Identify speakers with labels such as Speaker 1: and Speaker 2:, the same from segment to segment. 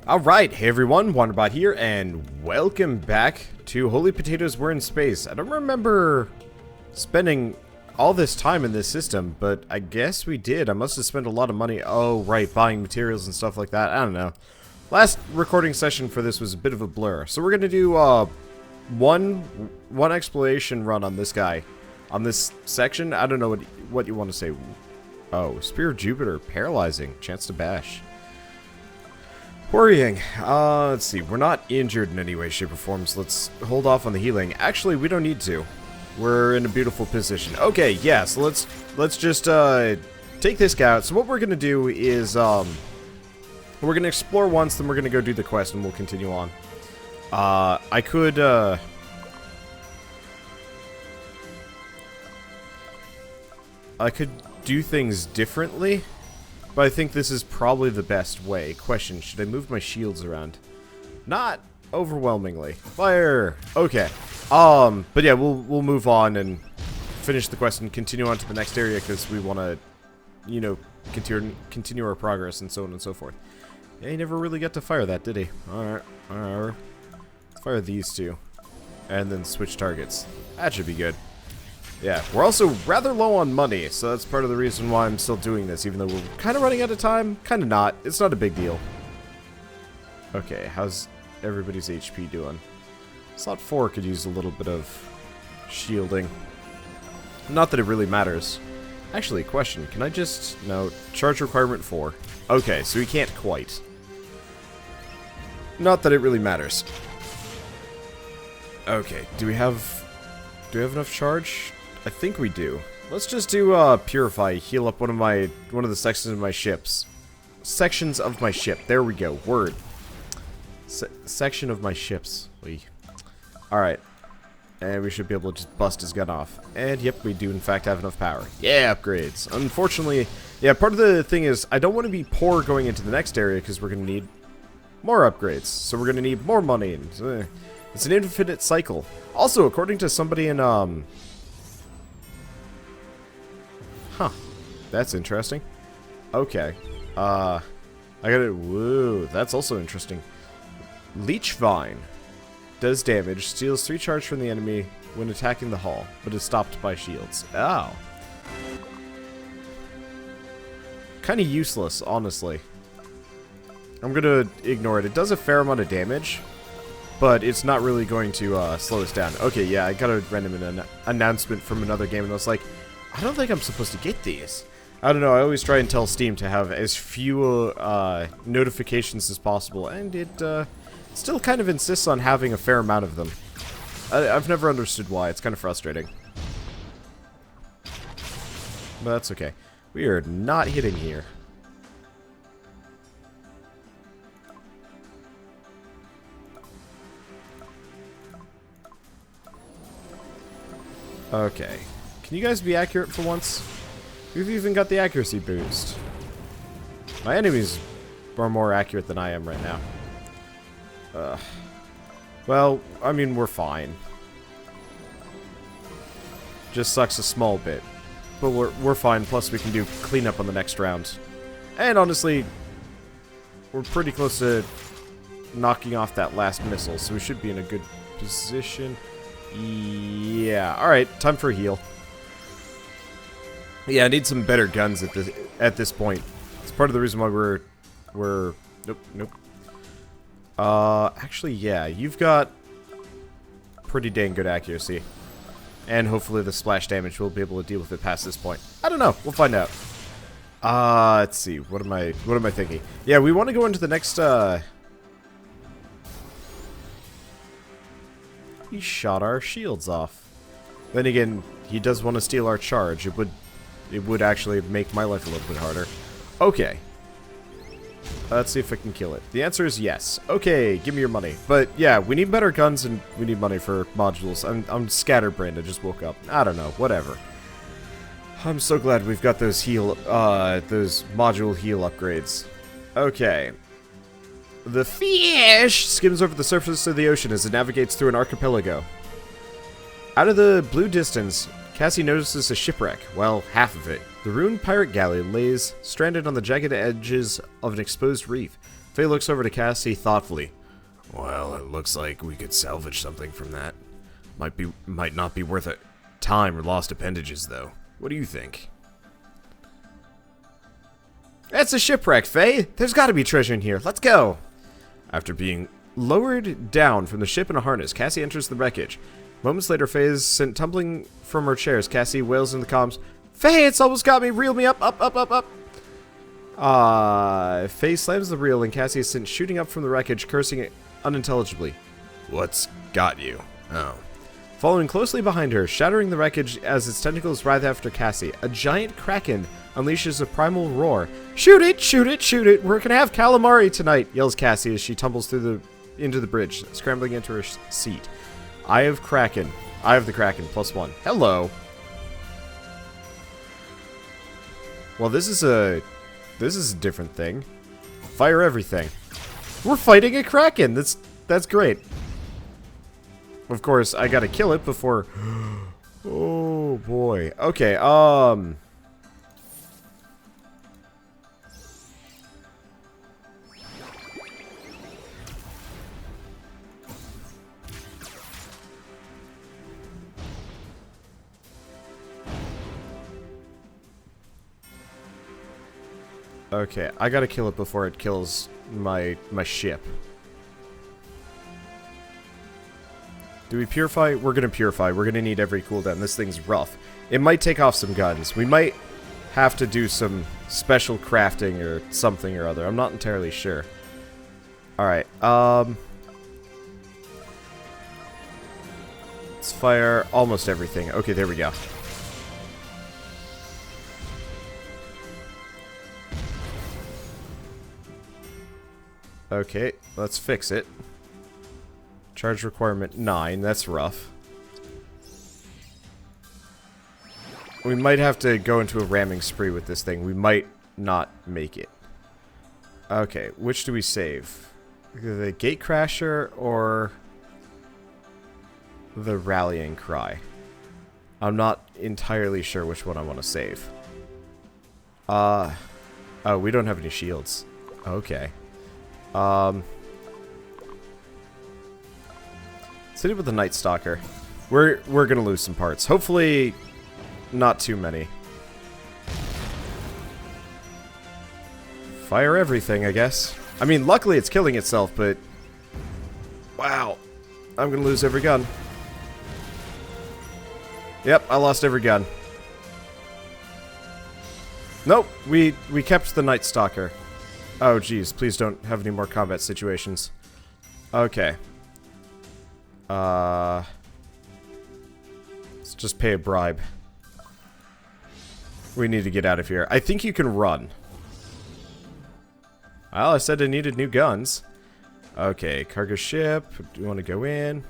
Speaker 1: Alright, hey everyone, Wanderbot here, and welcome back to Holy Potatoes We're in Space. I don't remember spending all this time in this system, but I guess we did. I must have spent a lot of money. Oh, right, buying materials and stuff like that. I don't know. Last recording session for this was a bit of a blur. So we're going to do one exploration run on this guy. On this section. I don't know what you want to say. Oh, Spear of Jupiter, paralyzing, chance to bash. Worrying. Let's see. We're not injured in any way, shape, or form, so let's hold off on the healing. Actually, we don't need to. We're in a beautiful position. Okay, yeah, so let's just take this guy out. So what we're gonna do is we're gonna explore once, then we're gonna go do the quest, and we'll continue on. I could do things differently. But I think this is probably the best way. Question, should I move my shields around? Not overwhelmingly. Fire! Okay. But yeah, we'll move on and finish the quest and continue on to the next area because we want to, you know, continue our progress and so on and so forth. Yeah, he never really got to fire that, did he? Alright. Alright. Let's fire these two. And then switch targets. That should be good. Yeah, we're also rather low on money, so that's part of the reason why I'm still doing this, even though we're kind of running out of time. Kind of not. It's not a big deal. Okay, how's everybody's HP doing? Slot 4 could use a little bit of shielding. Not that it really matters. Actually, question, can I just... No, charge requirement 4. Okay, so we can't quite. Not that it really matters. Okay, do we have enough charge? I think we do. Let's just do Purify, heal up one of the sections of my ships. Sections of my ship. There we go. Word. Section of my ships. Alright. And we should be able to just bust his gun off. And yep, we do in fact have enough power. Yeah, upgrades. Unfortunately, yeah, part of the thing is I don't want to be poor going into the next area because we're going to need more upgrades. So we're going to need more money. And, it's an infinite cycle. Also, according to somebody in, Huh. That's interesting. Okay. I got it. Woo. That's also interesting. Leech Vine. Does damage. Steals 3 charge from the enemy when attacking the hull, but is stopped by shields. Oh. Kind of useless, honestly. I'm gonna ignore it. It does a fair amount of damage, but it's not really going to slow us down. Okay, yeah, I got a random announcement from another game, and I was like, I don't think I'm supposed to get these. I don't know, I always try and tell Steam to have as few notifications as possible, and it still kind of insists on having a fair amount of them. I've never understood why, it's kind of frustrating. But that's okay. We are not hitting here. Okay. Can you guys be accurate for once? We've even got the accuracy boost. My enemies are more accurate than I am right now. Well, I mean, we're fine. Just sucks a small bit. But we're fine, plus we can do cleanup on the next round. And honestly, we're pretty close to knocking off that last missile, so we should be in a good position. Yeah, alright, time for a heal. Yeah, I need some better guns at this point. It's part of the reason why we're nope. Actually, yeah, you've got pretty dang good accuracy. And hopefully the splash damage will be able to deal with it past this point. I don't know, we'll find out. Let's see, what am I thinking? Yeah, we want to go into the next He shot our shields off. Then again, he does want to steal our charge. It would actually make my life a little bit harder. Okay. Let's see if I can kill it. The answer is yes. Okay, give me your money. But yeah, we need better guns and we need money for modules. I'm scatterbrained. I just woke up. I don't know. Whatever. I'm so glad we've got those module heal upgrades. Okay. The fish skims over the surface of the ocean as it navigates through an archipelago. Out of the blue distance, Cassie notices a shipwreck. Well, half of it. The ruined pirate galley lays stranded on the jagged edges of an exposed reef. Faye looks over to Cassie thoughtfully. Well, it looks like we could salvage something from that. Might not be worth it. Time or lost appendages, though. What do you think? It's a shipwreck, Faye. There's got to be treasure in here. Let's go. After being lowered down from the ship in a harness, Cassie enters the wreckage. Moments later, Faye is sent tumbling from her chairs. Cassie wails in the comms, Faye, it's almost got me. Reel me up, up, up, up, up. Faye slams the reel and Cassie is sent shooting up from the wreckage, cursing it unintelligibly. What's got you? Oh. Following closely behind her, shattering the wreckage as its tentacles writhe after Cassie, a giant Kraken unleashes a primal roar. Shoot it, shoot it, shoot it. We're gonna have calamari tonight, yells Cassie as she tumbles into the bridge, scrambling into her seat. Eye of Kraken. Eye of the Kraken, +1. Hello. Well, this is a different thing. Fire everything. We're fighting a Kraken. That's great. Of course, I gotta kill it before... Oh, boy. Okay, Okay, I gotta kill it before it kills my ship. Do we purify? We're gonna purify. We're gonna need every cooldown. This thing's rough. It might take off some guns. We might have to do some special crafting or something or other. I'm not entirely sure. Alright, let's fire almost everything. Okay, there we go. Okay, let's fix it. Charge requirement 9, that's rough. We might have to go into a ramming spree with this thing. We might not make it. Okay, which do we save? The Gatecrasher or the Rallying Cry? I'm not entirely sure which one I want to save. Oh, we don't have any shields. Okay. Let's hit it with the Night Stalker. We're gonna lose some parts. Hopefully, not too many. Fire everything, I guess. I mean, luckily it's killing itself, but... Wow. I'm gonna lose every gun. Yep, I lost every gun. Nope, we kept the Night Stalker. Oh, geez, please don't have any more combat situations. Okay. Let's just pay a bribe. We need to get out of here. I think you can run. Well, I said I needed new guns. Okay, cargo ship. Do you want to go in?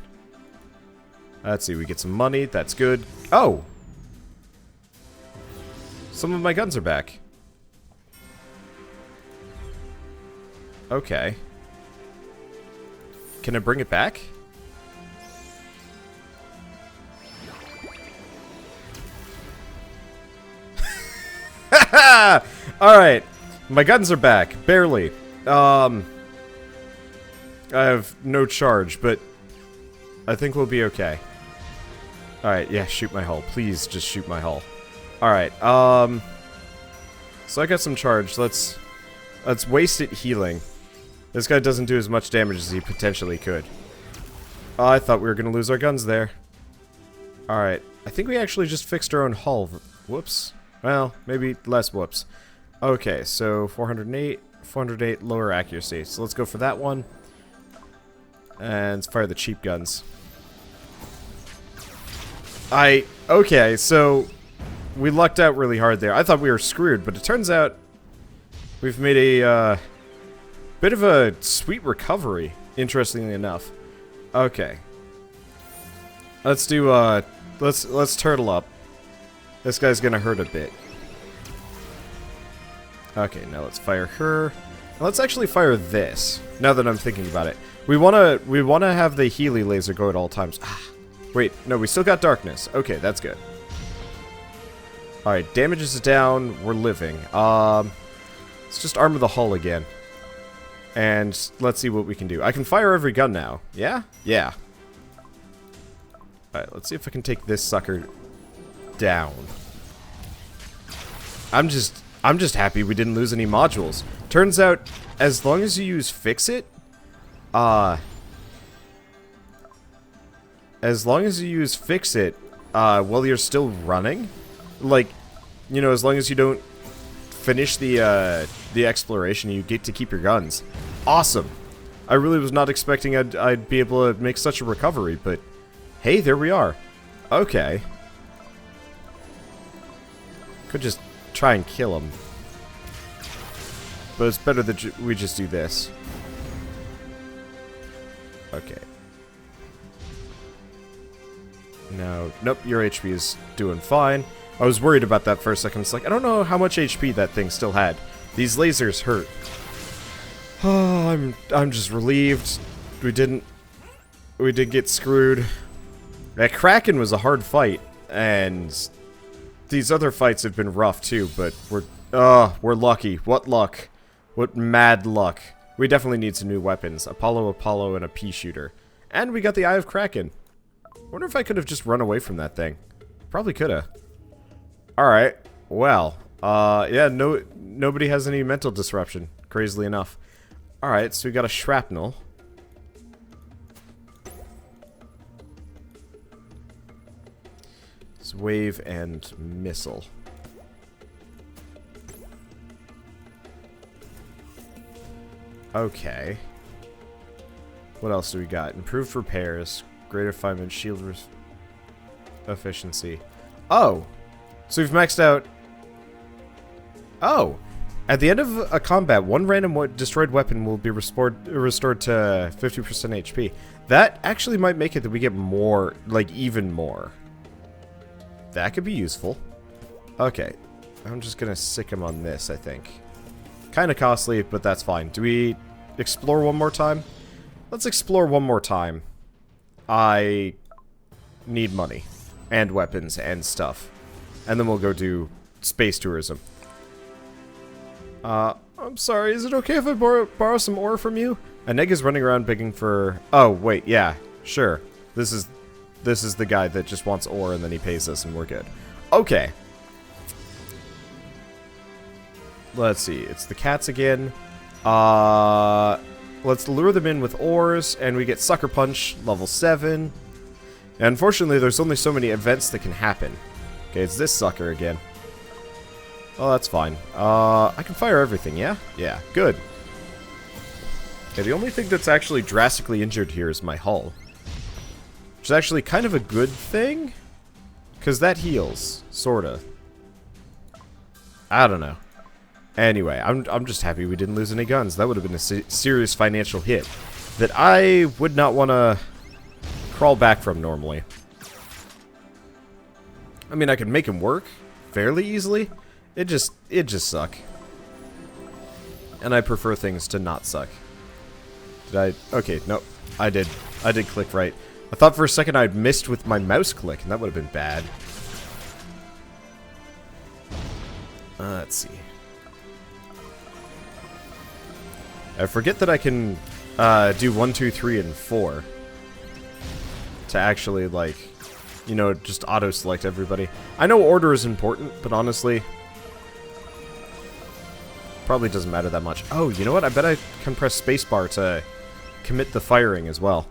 Speaker 1: Let's see, we get some money. That's good. Oh! Some of my guns are back. Okay. Can I bring it back? Alright. My guns are back. Barely. I have no charge, but I think we'll be okay. Alright, yeah, shoot my hull. Please, just shoot my hull. Alright, so I got some charge. Let's waste it healing. This guy doesn't do as much damage as he potentially could. Oh, I thought we were going to lose our guns there. Alright, I think we actually just fixed our own hull. Whoops. Well, maybe less whoops. Okay, so 408 lower accuracy. So let's go for that one. And let's fire the cheap guns. Okay, so we lucked out really hard there. I thought we were screwed, but it turns out we've made a bit of a sweet recovery, interestingly enough. Okay. Let's do let's turtle up. This guy's gonna hurt a bit. Okay, now let's fire her. Now let's actually fire this. Now that I'm thinking about it, we wanna have the Healy laser go at all times. Ah, wait, no, we still got darkness. Okay, that's good. All right, damage is down. We're living. Let's just armor the hull again. And let's see what we can do. I can fire every gun now. Yeah? Yeah. Alright, let's see if I can take this sucker down. I'm just happy we didn't lose any modules. Turns out, as long as you use Fix-It, as long as you use Fix-It, while you're still running, like, you know, as long as you don't finish the exploration, you get to keep your guns. Awesome. I really was not expecting I'd be able to make such a recovery, but hey, there we are. Okay. Could just try and kill him. But it's better that we just do this. Okay. No, nope, your HP is doing fine. I was worried about that for a second. It's like, I don't know how much HP that thing still had. These lasers hurt. Oh, I'm just relieved. We did get screwed. That Kraken was a hard fight, and these other fights have been rough too, but we're lucky. What luck. What mad luck. We definitely need some new weapons. Apollo, and a pea shooter. And we got the Eye of Kraken. I wonder if I could have just run away from that thing. Probably could have. Alright. Well. Yeah, nobody has any mental disruption, crazily enough. Alright, so we got a shrapnel. It's wave and missile. Okay. What else do we got? Improved repairs, greater 5-inch shield efficiency. Oh! So we've maxed out... Oh! At the end of a combat, one random destroyed weapon will be restored to 50% HP. That actually might make it that we get more, like even more. That could be useful. Okay. I'm just gonna sick him on this, I think. Kind of costly, but that's fine. Do we explore one more time? Let's explore one more time. I need money. And weapons and stuff. And then we'll go do space tourism. I'm sorry, is it okay if I borrow some ore from you? Aneg is running around begging for... Oh, wait, yeah, sure. This is the guy that just wants ore and then he pays us and we're good. Okay. Let's see, it's the cats again. Let's lure them in with ores and we get Sucker Punch, level 7. And unfortunately, there's only so many events that can happen. Okay, it's this sucker again. Oh, that's fine. I can fire everything, yeah? Yeah, good. Okay, the only thing that's actually drastically injured here is my hull. Which is actually kind of a good thing. Because that heals, sorta. I don't know. Anyway, I'm just happy we didn't lose any guns. That would have been a serious financial hit that I would not want to crawl back from normally. I mean, I could make him work fairly easily. It just suck. And I prefer things to not suck. Did I? Okay, nope. I did click right. I thought for a second I'd missed with my mouse click, and that would have been bad. Let's see. I forget that I can do 1, 2, 3, and 4 to actually, like, you know, just auto-select everybody. I know order is important, but honestly, probably doesn't matter that much. Oh, you know what? I bet I can press spacebar to commit the firing as well.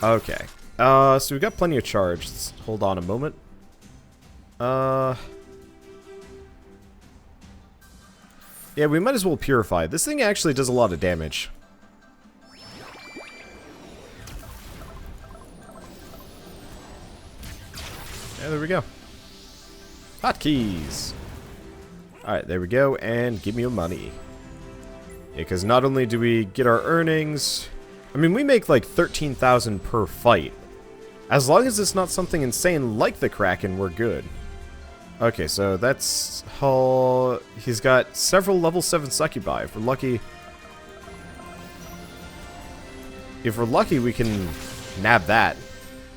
Speaker 1: Okay. So we've got plenty of charge. Let's hold on a moment. Yeah, we might as well purify. This thing actually does a lot of damage. Yeah, there we go. Hotkeys. Alright, there we go, and give me your money. Yeah, because not only do we get our earnings... I mean, we make like 13,000 per fight. As long as it's not something insane like the Kraken, we're good. Okay, so that's Hull. He's got several level 7 succubi. If we're lucky, we can nab that.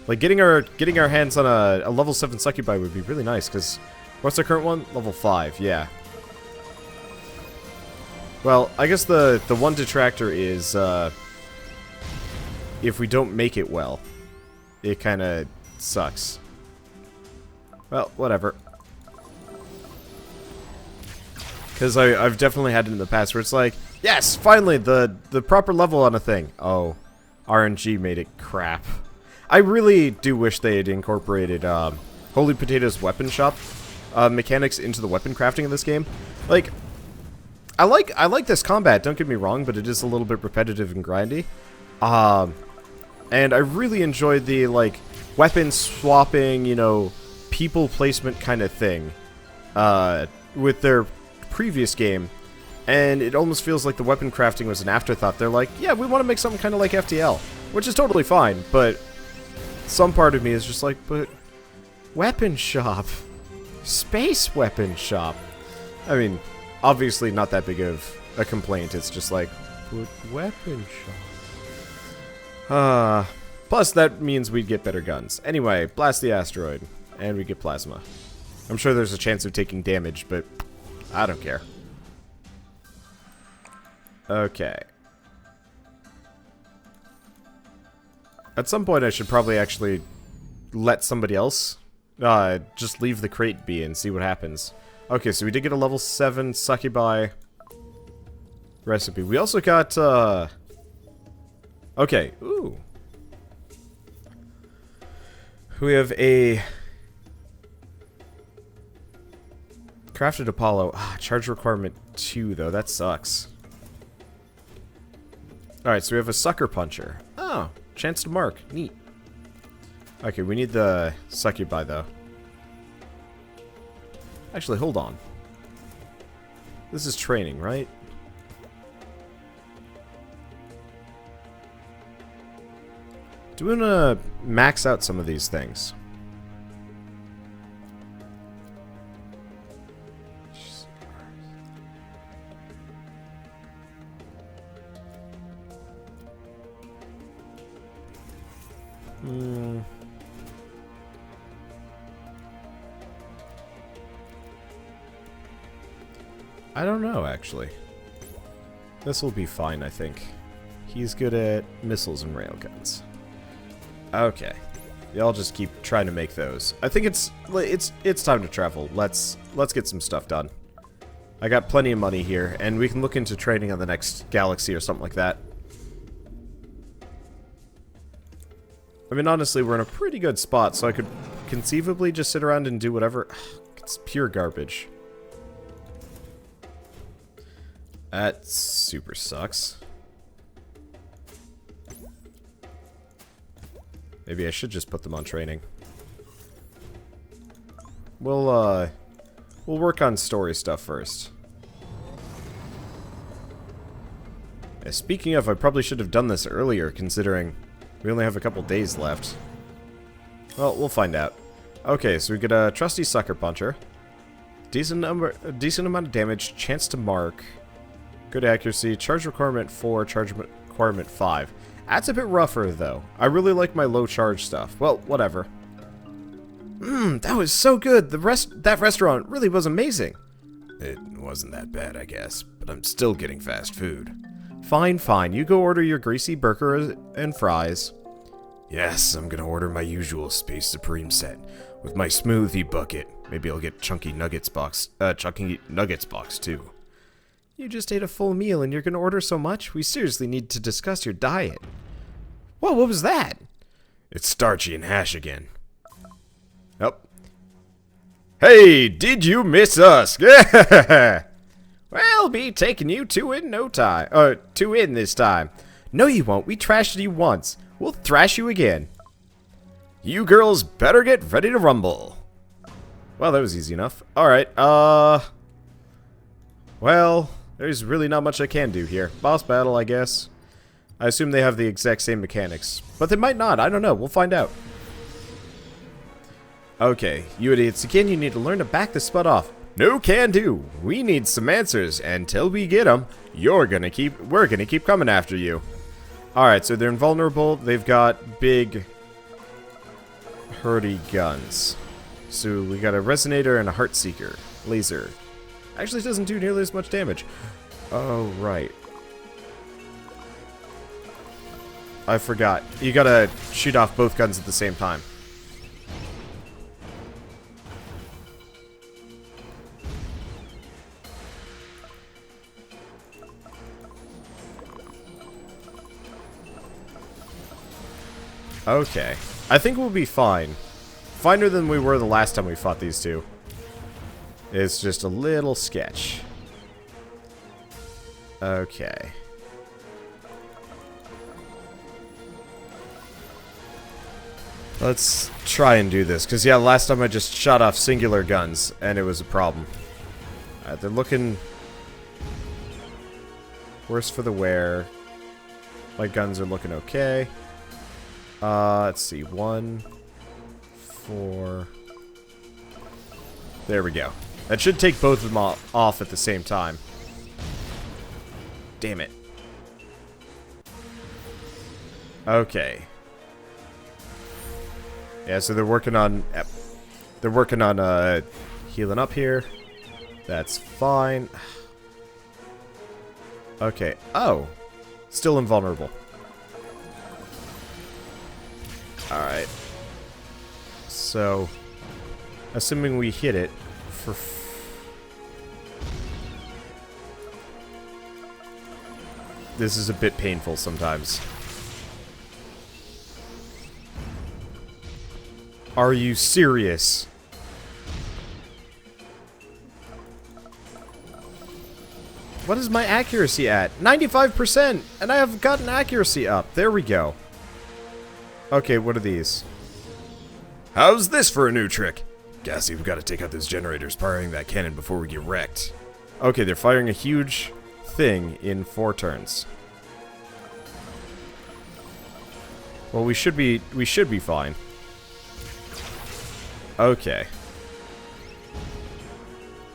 Speaker 1: Like getting our hands on a level 7 succubi would be really nice. Because what's our current one? Level 5. Yeah. Well, I guess the one detractor is, if we don't make it well, it kind of sucks. Well, whatever. Because I've definitely had it in the past where it's like, yes, finally, the proper level on a thing. Oh, RNG made it crap. I really do wish they had incorporated Holy Potato's weapon shop mechanics into the weapon crafting of this game. Like, I like this combat, don't get me wrong, but it is a little bit repetitive and grindy. And I really enjoyed the, like, weapon swapping, you know, people placement kind of thing with their previous game. And it almost feels like the weapon crafting was an afterthought. They're like, yeah, we want to make something kind of like FTL, which is totally fine, but some part of me is just like, but weapon shop. Space weapon shop. I mean, obviously not that big of a complaint. It's just like, but weapon shop. Plus, that means we'd get better guns. Anyway, blast the asteroid, and we get plasma. I'm sure there's a chance of taking damage, but I don't care. Okay. At some point, I should probably actually let somebody else just leave the crate be and see what happens. Okay, so we did get a level 7 succubi recipe. We also got, okay, ooh. We have a crafted Apollo. Ah, charge requirement 2, though. That sucks. Alright, so we have a sucker puncher. Oh, chance to mark. Neat. Okay, we need the succubi, though. Actually, hold on. This is training, right? Do we want to max out some of these things? I don't know, actually. This will be fine, I think. He's good at missiles and railguns. Okay. Y'all just keep trying to make those. I think it's time to travel. Let's get some stuff done. I got plenty of money here, and we can look into trading on the next galaxy or something like that. I mean, honestly, we're in a pretty good spot, so I could conceivably just sit around and do whatever. It's pure garbage. That super sucks. Maybe I should just put them on training. We'll work on story stuff first. Speaking of, I probably should have done this earlier, considering we only have a couple days left. Well, we'll find out. Okay, so we get a trusty sucker puncher. Decent amount of damage, chance to mark. Good accuracy, charge requirement 4, charge requirement 5. That's a bit rougher, though. I really like my low charge stuff. Well, whatever. That was so good. That restaurant really was amazing. It wasn't that bad, I guess, but I'm still getting fast food. Fine, fine. You go order your greasy burger and fries. Yes, I'm gonna order my usual Space Supreme set with my smoothie bucket. Maybe I'll get chunky nuggets box too. You just ate a full meal and you're gonna order so much? We seriously need to discuss your diet. Whoa, what was that? It's starchy and hash again. Yep. Hey, did you miss us? We'll be taking you two in this time. No, you won't. We trashed you once. We'll thrash you again. You girls better get ready to rumble. Well, that was easy enough. Alright, well, there's really not much I can do here. Boss battle, I guess. I assume they have the exact same mechanics. But they might not. I don't know. We'll find out. Okay, you idiots again, you need to learn to back this spud off. No can do. We need some answers, and till we get them, we're gonna keep coming after you. Alright, so they're invulnerable. They've got big, hurdy guns. So we got a resonator and a heart seeker. Laser. Actually doesn't do nearly as much damage. Oh, right. I forgot. You gotta shoot off both guns at the same time. Okay. I think we'll be fine. Finer than we were the last time we fought these two. It's just a little sketch. Okay. Let's try and do this, because yeah, last time I just shot off singular guns, and it was a problem. Alright, they're looking worse for the wear. My guns are looking okay. Let's see, 1, 4... There we go. That should take both of them off at the same time. Damn it. Okay. Yeah, so they're working on... healing up here. That's fine. Okay. Oh. Still invulnerable. Alright. So... assuming we hit it for... This is a bit painful sometimes. Are you serious? What is my accuracy at? 95%! And I have gotten accuracy up. There we go. Okay, what are these? How's this for a new trick? Gassy, we've got to take out those generators firing that cannon before we get wrecked. Okay, they're firing a huge thing in 4 turns. Well, we should be fine. Okay.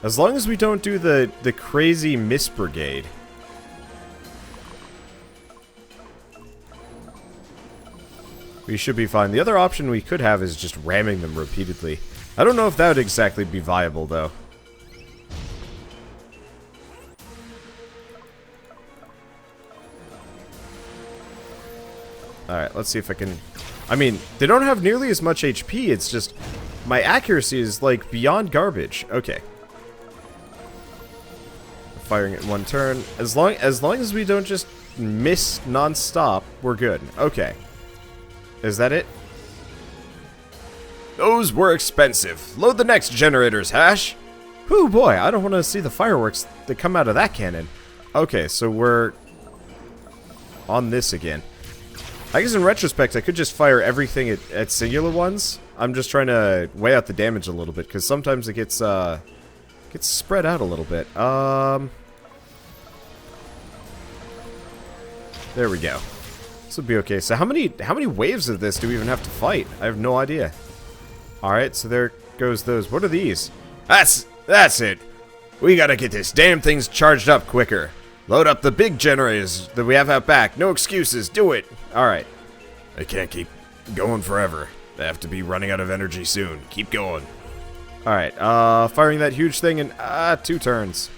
Speaker 1: As long as we don't do the crazy miss brigade. We should be fine. The other option we could have is just ramming them repeatedly. I don't know if that would exactly be viable, though. Alright, let's see if I can... I mean, they don't have nearly as much HP, it's just... my accuracy is, like, beyond garbage. Okay. Firing it in 1 turn. As long as we don't just miss non-stop, we're good. Okay. Is that it? Those were expensive. Load the next generators, Hash. Whew, boy, I don't want to see the fireworks that come out of that cannon. Okay, so we're on this again. I guess in retrospect, I could just fire everything at singular ones. I'm just trying to weigh out the damage a little bit, because sometimes it gets spread out a little bit. There we go. This will be okay. So how many waves of this do we even have to fight? I have no idea. Alright, so there goes those. What are these? That's it. We gotta get this damn things charged up quicker. Load up the big generators that we have out back. No excuses. Do it. Alright. They can't keep going forever. They have to be running out of energy soon. Keep going. Alright, firing that huge thing in 2 turns.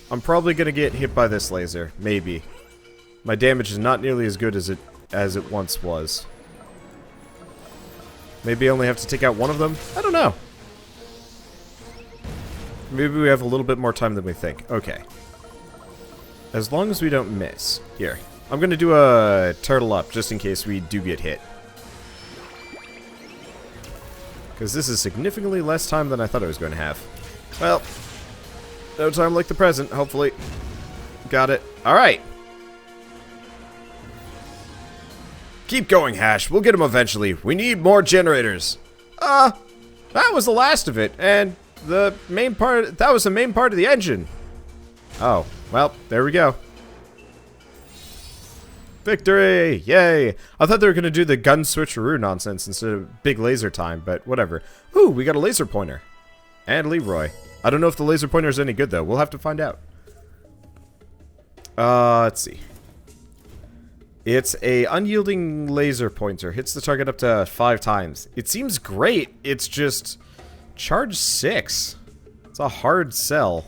Speaker 1: I'm probably gonna get hit by this laser. Maybe. My damage is not nearly as good as it once was. Maybe I only have to take out one of them? I don't know. Maybe we have a little bit more time than we think. Okay. As long as we don't miss. Here. I'm gonna do a turtle up just in case we do get hit. Because this is significantly less time than I thought I was going to have. Well, no time like the present, hopefully. Got it. Alright. Keep going, Hash. We'll get them eventually. We need more generators. That was the last of it. And the main part... that was the main part of the engine. Oh. Well, there we go. Victory! Yay! I thought they were going to do the gun switcheroo nonsense instead of big laser time, but whatever. Ooh, we got a laser pointer. And Leroy. I don't know if the laser pointer is any good, though. We'll have to find out. Let's see. It's a unyielding laser pointer. Hits the target up to 5 times. It seems great. It's just charge 6. It's a hard sell.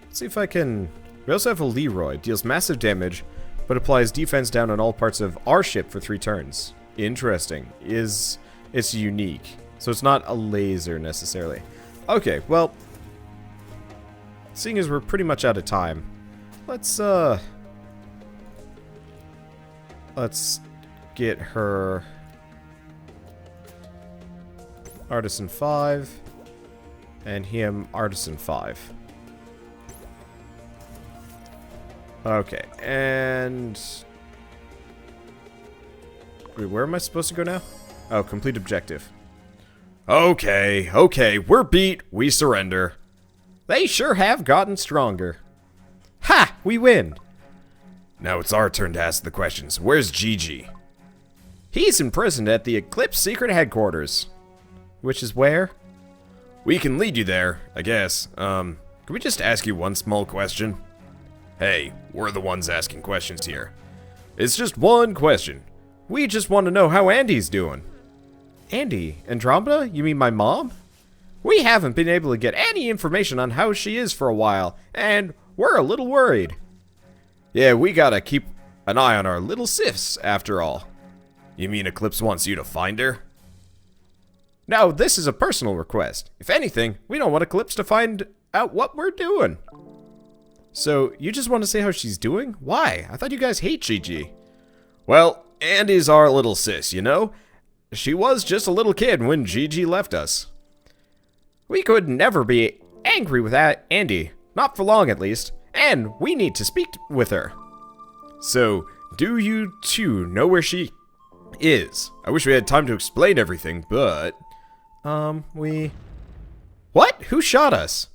Speaker 1: Let's see if I can... We also have a Leroy. Deals massive damage, but applies defense down on all parts of our ship for 3 turns. Interesting. It's unique. So it's not a laser necessarily. Okay, well... Seeing as we're pretty much out of time, let's get her Artisan 5 and him Artisan 5. Okay, and wait, where am I supposed to go now? Oh, complete objective. Okay, we're beat. We surrender. They sure have gotten stronger. Ha! We win! Now it's our turn to ask the questions. Where's Jiji? He's imprisoned at the Eclipse secret headquarters. Which is where? We can lead you there, I guess. Can we just ask you one small question? Hey, we're the ones asking questions here. It's just one question. We just want to know how Andy's doing. Andy? Andromeda? You mean my mom? We haven't been able to get any information on how she is for a while, and we're a little worried. Yeah, we gotta keep an eye on our little Sifs, after all. You mean Eclipse wants you to find her? No, this is a personal request. If anything, we don't want Eclipse to find out what we're doing. So, you just want to say how she's doing? Why? I thought you guys hate Jiji. Well, Andy's our little sis, you know? She was just a little kid when Jiji left us. We could never be angry with Andy. Not for long, at least. And we need to speak with her. So, do you two know where she is? I wish we had time to explain everything, but... What? Who shot us?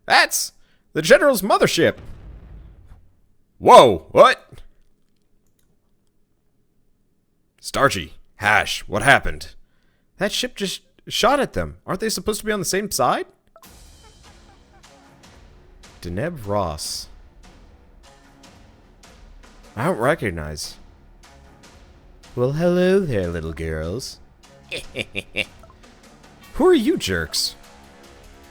Speaker 1: That's the General's mothership. Whoa, what? Starchy, Hash, what happened? That ship just shot at them. Aren't they supposed to be on the same side? Deneb Ross. I don't recognize. Well, hello there, little girls. Who are you jerks?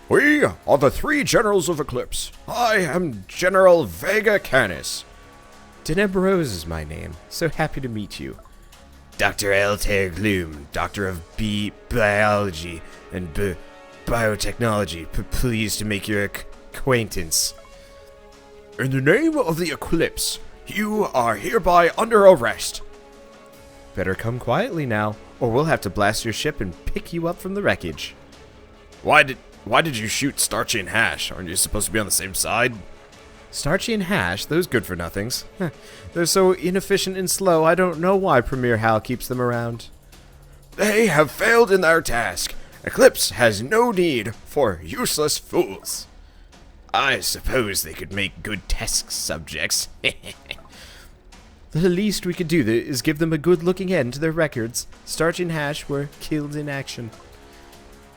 Speaker 1: We are the 3 generals of Eclipse. I am General Vega Canis. Deneb Rose is my name. So happy to meet you. Dr. Altair Gloom, Doctor of Biology and Biotechnology. Pleased to make your acquaintance. In the name of the Eclipse, you are hereby under arrest. Better come quietly now, or we'll have to blast your ship and pick you up from the wreckage. Why did you shoot Starchy and Hash? Aren't you supposed to be on the same side? Starchy and Hash, those good-for-nothings. They're so inefficient and slow, I don't know why Premier Hal keeps them around. They have failed in their task. Eclipse has no need for useless fools. I suppose they could make good test subjects. The least we could do is give them a good-looking end to their records. Starchy and Hash were killed in action.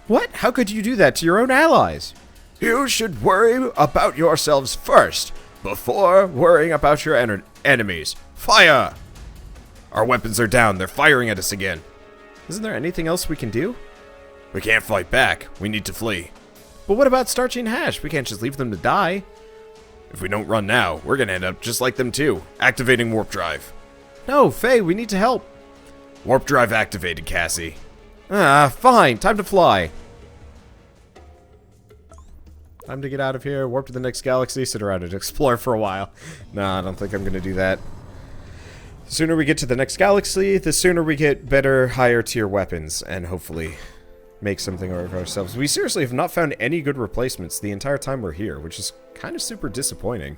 Speaker 1: What? How could you do that to your own allies? You should worry about yourselves first, before worrying about your enemies. Fire! Our weapons are down. They're firing at us again. Isn't there anything else we can do? We can't fight back. We need to flee. But what about Starchy and Hash? We can't just leave them to die. If we don't run now, we're gonna end up just like them too. Activating warp drive. No, Faye, we need to help. Warp drive activated, Cassie. Fine. Time to fly. Time to get out of here, warp to the next galaxy, sit around and explore for a while. Nah, I don't think I'm gonna do that. The sooner we get to the next galaxy, the sooner we get better, higher tier weapons, and hopefully make something of ourselves. We seriously have not found any good replacements the entire time we're here, which is kind of super disappointing.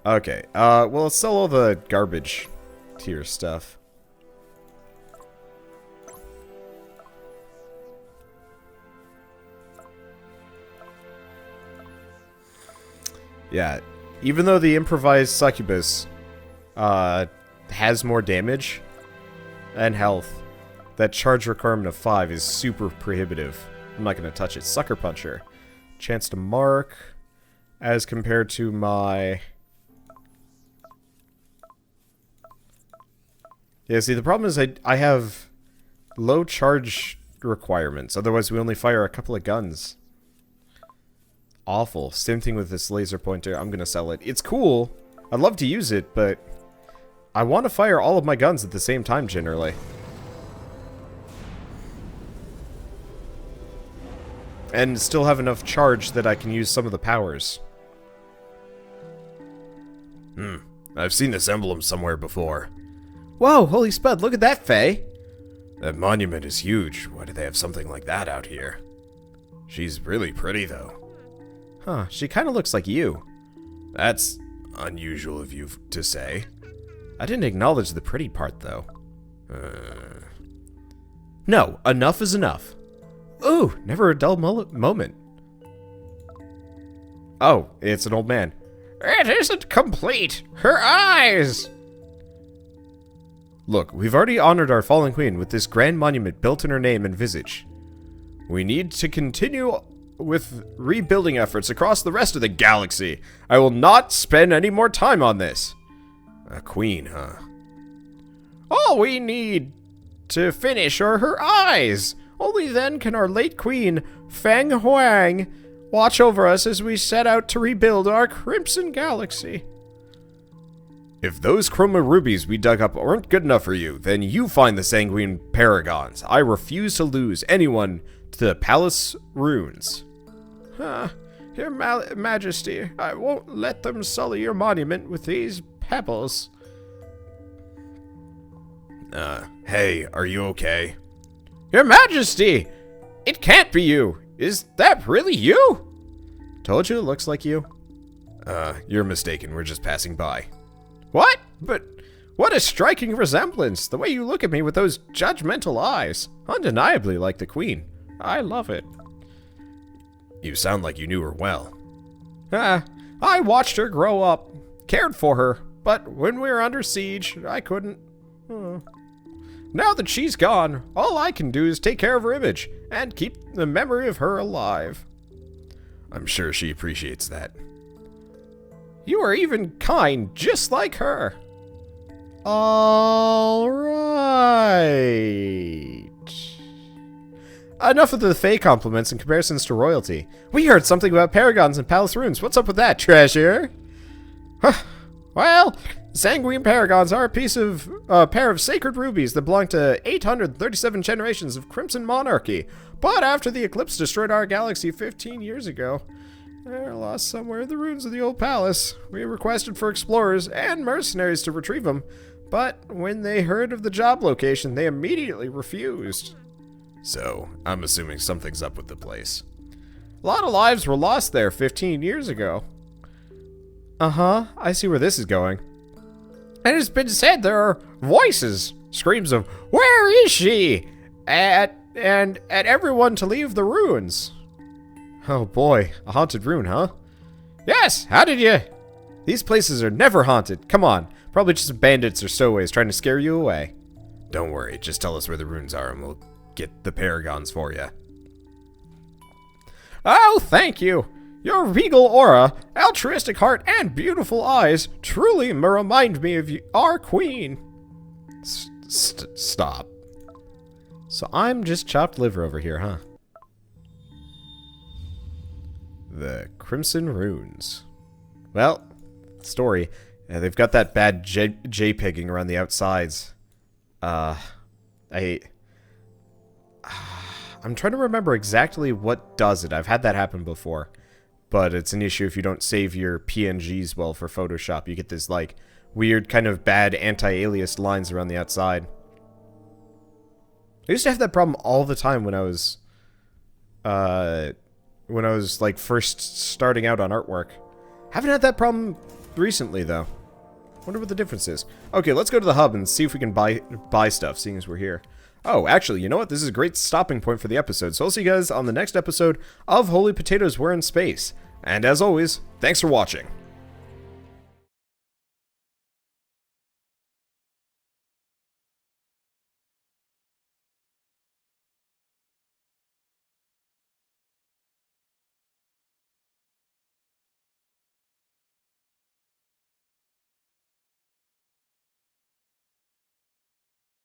Speaker 1: Okay, well, let's sell all the garbage tier stuff. Yeah, even though the improvised succubus has more damage and health, that charge requirement of 5 is super prohibitive. I'm not going to touch it. Sucker Puncher. chance to mark as compared to my... Yeah, see, the problem is I have low charge requirements. Otherwise, we only fire a couple of guns. Awful. Same thing with this laser pointer. I'm gonna sell it. It's cool. I'd love to use it, but I want to fire all of my guns at the same time, generally. And still have enough charge that I can use some of the powers.
Speaker 2: I've seen this emblem somewhere before.
Speaker 1: Whoa, holy spud, look at that, Faye!
Speaker 2: That monument is huge. Why do they have something like that out here? She's really pretty, though.
Speaker 1: Huh, she kind of looks like you.
Speaker 2: That's unusual of you to say.
Speaker 1: I didn't acknowledge the pretty part, though. No, enough is enough. Ooh, never a dull moment. Oh, it's an old man.
Speaker 3: It isn't complete. Her eyes!
Speaker 1: Look, we've already honored our fallen queen with this grand monument built in her name and visage. We need to continue with rebuilding efforts across the rest of the galaxy. I will not spend any more time on this.
Speaker 2: A queen, huh?
Speaker 3: All we need to finish are her eyes. Only then can our late queen, Feng Huang, watch over us as we set out to rebuild our Crimson Galaxy.
Speaker 2: If those chroma rubies we dug up aren't good enough for you, then you find the sanguine paragons. I refuse to lose anyone to the palace runes.
Speaker 3: Your Majesty, I won't let them sully your monument with these pebbles.
Speaker 2: Hey, are you okay?
Speaker 3: Your Majesty! It can't be you! Is that really you?
Speaker 1: Told you it looks like you.
Speaker 2: You're mistaken. We're just passing by.
Speaker 3: What? But what a striking resemblance! The way you look at me with those judgmental eyes. Undeniably like the Queen. I love it.
Speaker 2: You sound like you knew her well.
Speaker 3: I watched her grow up. Cared for her. But when we were under siege, I couldn't. Now that she's gone, all I can do is take care of her image and keep the memory of her alive.
Speaker 2: I'm sure she appreciates that.
Speaker 3: You are even kind, just like her.
Speaker 1: All right. Enough of the Fae compliments and comparisons to royalty. We heard something about paragons and palace runes. What's up with that, treasure?
Speaker 3: Well, sanguine paragons are a pair of sacred rubies that belong to 837 generations of Crimson Monarchy. But after the Eclipse destroyed our galaxy 15 years ago, they're lost somewhere in the ruins of the old palace. We requested for explorers and mercenaries to retrieve them, but when they heard of the job location, they immediately refused.
Speaker 2: So, I'm assuming something's up with the place.
Speaker 3: A lot of lives were lost there 15 years ago.
Speaker 1: I see where this is going.
Speaker 3: And it's been said there are voices, screams of, "Where is she?" and at everyone to leave the ruins.
Speaker 1: Oh boy, a haunted ruin, huh?
Speaker 3: Yes, how did you?
Speaker 1: These places are never haunted. Come on, probably just bandits or stowaways trying to scare you away.
Speaker 2: Don't worry, just tell us where the runes are and we'll get the paragons for you.
Speaker 3: Oh, thank you. Your regal aura, altruistic heart, and beautiful eyes truly remind me of our queen.
Speaker 2: Stop.
Speaker 1: So I'm just chopped liver over here, huh? The Crimson Runes. Well, story. They've got that bad JPEGing around the outsides. I'm trying to remember exactly what does it. I've had that happen before. But it's an issue if you don't save your PNGs well for Photoshop. You get this, like, weird kind of bad anti-aliased lines around the outside. I used to have that problem all the time when I was, like, first starting out on artwork. Haven't had that problem recently, though. Wonder what the difference is. Okay, let's go to the hub and see if we can buy stuff, seeing as we're here. Oh, actually, you know what? This is a great stopping point for the episode. So I'll see you guys on the next episode of Holy Potatoes We're in Space. And as always, thanks for watching.